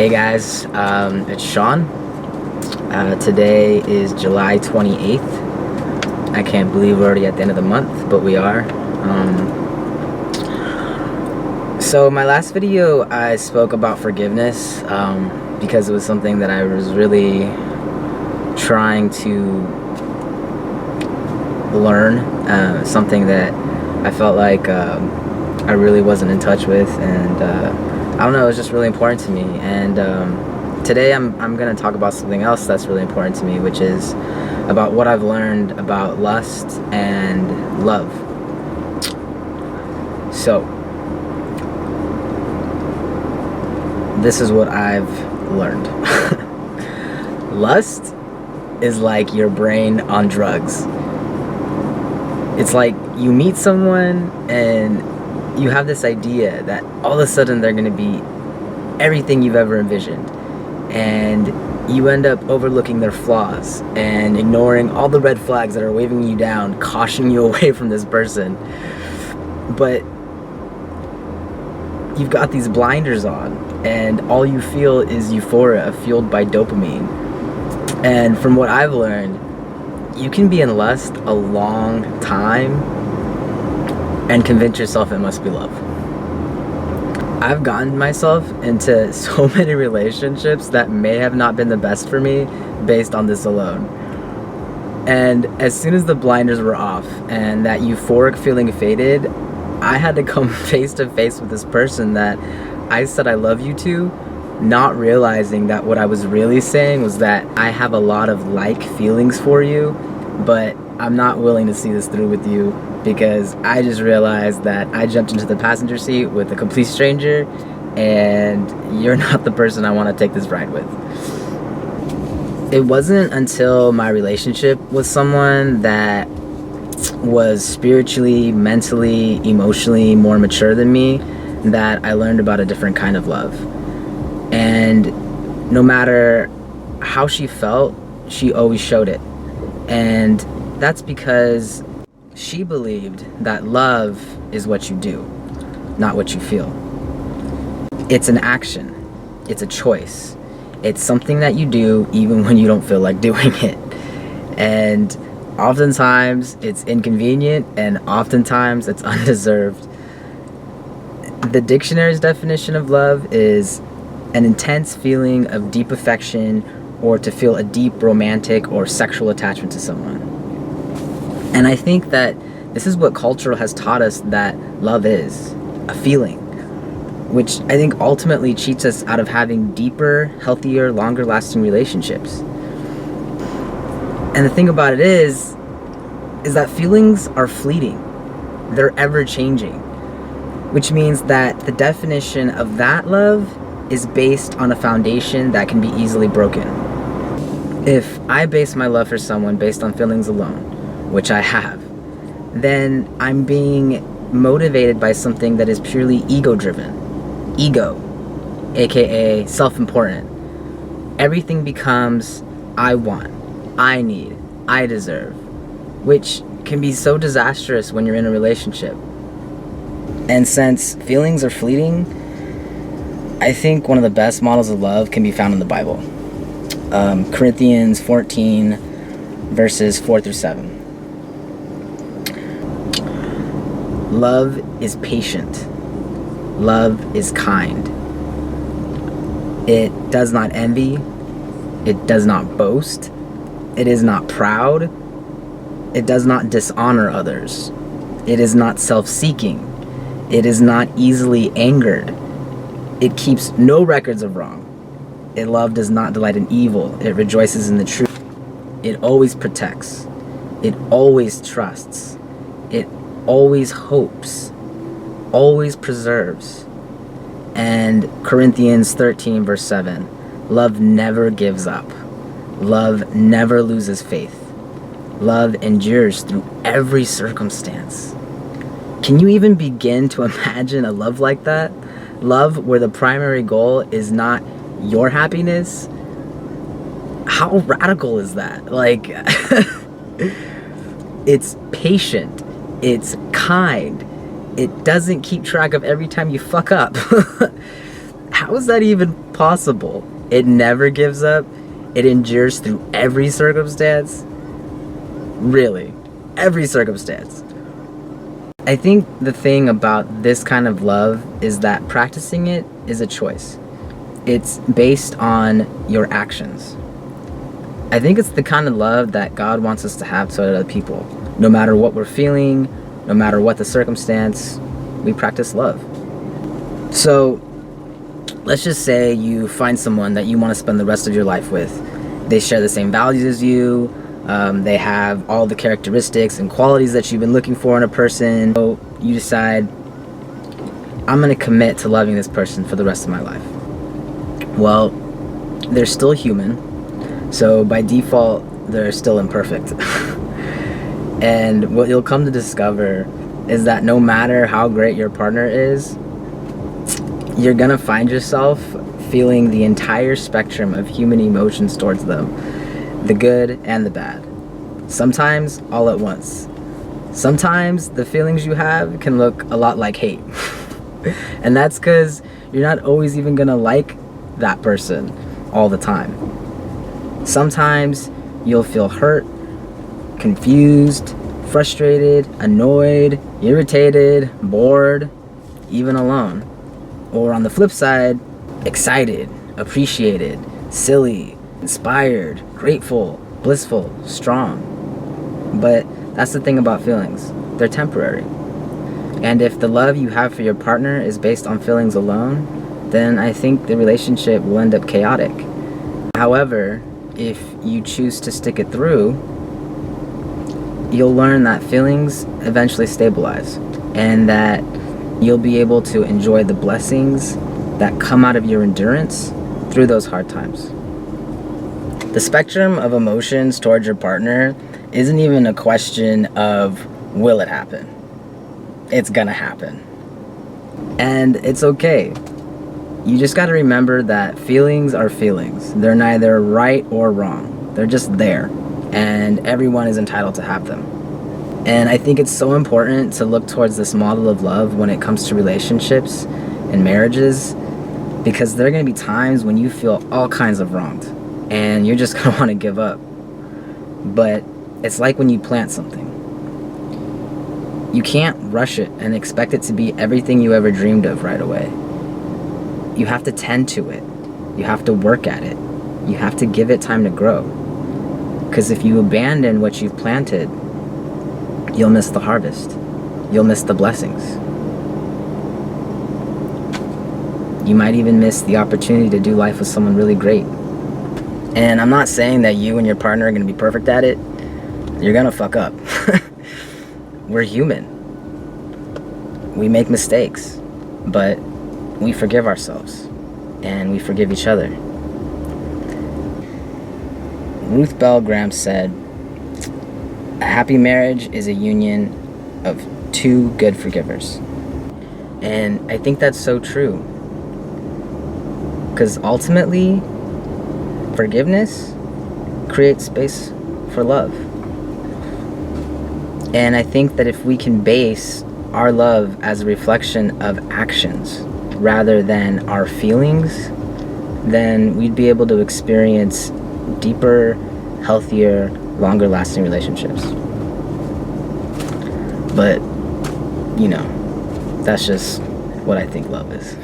Hey guys, it's Sean. Today is July 28th. I can't believe we're already at the end of the month, but we are. So my last video I spoke about forgiveness because it was something that I was really trying to learn, something that I felt like I really wasn't in touch with, and I don't know, it was just really important to me. And today I'm gonna talk about something else that's really important to me, which is about what I've learned about lust and love. So this is what I've learned. Lust is like your brain on drugs. It's like you meet someone and you have this idea that all of a sudden they're going to be everything you've ever envisioned, and you end up overlooking their flaws and ignoring all the red flags that are waving you down, cautioning you away from this person. But you've got these blinders on, and all you feel is euphoria fueled by dopamine. And from what I've learned, you can be in lust a long time and convince yourself it must be love. I've gotten myself into so many relationships that may have not been the best for me based on this alone. And as soon as the blinders were off and that euphoric feeling faded, I had to come face to face with this person that I said I love you to, not realizing that what I was really saying was that I have a lot of like feelings for you, but I'm not willing to see this through with you, because I just realized that I jumped into the passenger seat with a complete stranger, and you're not the person I want to take this ride with. It wasn't until my relationship with someone that was spiritually, mentally, emotionally more mature than me that I learned about a different kind of love. And no matter how she felt, she always showed it. And that's because she believed that love is what you do, not what you feel. It's an action. It's a choice. It's something that you do even when you don't feel like doing it. And oftentimes it's inconvenient, and oftentimes it's undeserved. The dictionary's definition of love is an intense feeling of deep affection, or to feel a deep romantic or sexual attachment to someone. And I think that this is what culture has taught us that love is, a feeling, which I think ultimately cheats us out of having deeper, healthier, longer lasting relationships. And the thing about it is that feelings are fleeting. They're ever changing, which means that the definition of that love is based on a foundation that can be easily broken. If I base my love for someone based on feelings alone, which I have, then I'm being motivated by something that is purely ego-driven. Ego, aka self-important. Everything becomes I want, I need, I deserve, which can be so disastrous when you're in a relationship. And since feelings are fleeting, I think one of the best models of love can be found in the Bible. Corinthians 14, verses 4 through 7. Love is patient. Love is kind. It does not envy. It does not boast. It is not proud. It does not dishonor others. It is not self-seeking. It is not easily angered. It keeps no records of wrong. Love does not delight in evil. It rejoices in the truth. It always protects. It always trusts. It always hopes. Always preserves. And Corinthians 13, verse 7. Love never gives up. Love never loses faith. Love endures through every circumstance. Can you even begin to imagine a love like that? Love where the primary goal is not your happiness? How radical is that? Like, it's patient, it's kind, it doesn't keep track of every time you fuck up. How is that even possible? It never gives up. It endures through every circumstance. Really, every circumstance. I think the thing about this kind of love is that practicing it is a choice. It's based on your actions. I think it's the kind of love that God wants us to have to other people. No matter what we're feeling, no matter what the circumstance, we practice love. So, let's just say you find someone that you want to spend the rest of your life with. They share the same values as you. They have all the characteristics and qualities that you've been looking for in a person. So you decide, I'm going to commit to loving this person for the rest of my life. Well, they're still human. So by default, they're still imperfect. And what you'll come to discover is that no matter how great your partner is, you're gonna find yourself feeling the entire spectrum of human emotions towards them, the good and the bad. Sometimes all at once. Sometimes the feelings you have can look a lot like hate. And that's because you're not always even gonna like that person all the time. Sometimes you'll feel hurt, confused, frustrated, annoyed, irritated, bored, even alone. Or on the flip side, excited, appreciated, silly, inspired, grateful, blissful, strong. But that's the thing about feelings. They're temporary. And if the love you have for your partner is based on feelings alone, then I think the relationship will end up chaotic. However, if you choose to stick it through, you'll learn that feelings eventually stabilize and that you'll be able to enjoy the blessings that come out of your endurance through those hard times. The spectrum of emotions towards your partner isn't even a question of will it happen. It's gonna happen. And it's okay. You just gotta remember that feelings are feelings. They're neither right or wrong. They're just there. And everyone is entitled to have them. And I think it's so important to look towards this model of love when it comes to relationships and marriages, because there are going to be times when you feel all kinds of wronged and you're just going to want to give up. But it's like when you plant something. You can't rush it and expect it to be everything you ever dreamed of right away. You have to tend to it. You have to work at it. You have to give it time to grow. Because if you abandon what you've planted, you'll miss the harvest. You'll miss the blessings. You might even miss the opportunity to do life with someone really great. And I'm not saying that you and your partner are going to be perfect at it. You're going to fuck up. We're human. We make mistakes, but we forgive ourselves and we forgive each other. Ruth Bell Graham said, "A happy marriage is a union of two good forgivers." And I think that's so true. Because ultimately, forgiveness creates space for love. And I think that if we can base our love as a reflection of actions rather than our feelings, then we'd be able to experience deeper, healthier, longer lasting relationships. But, you know, that's just what I think love is.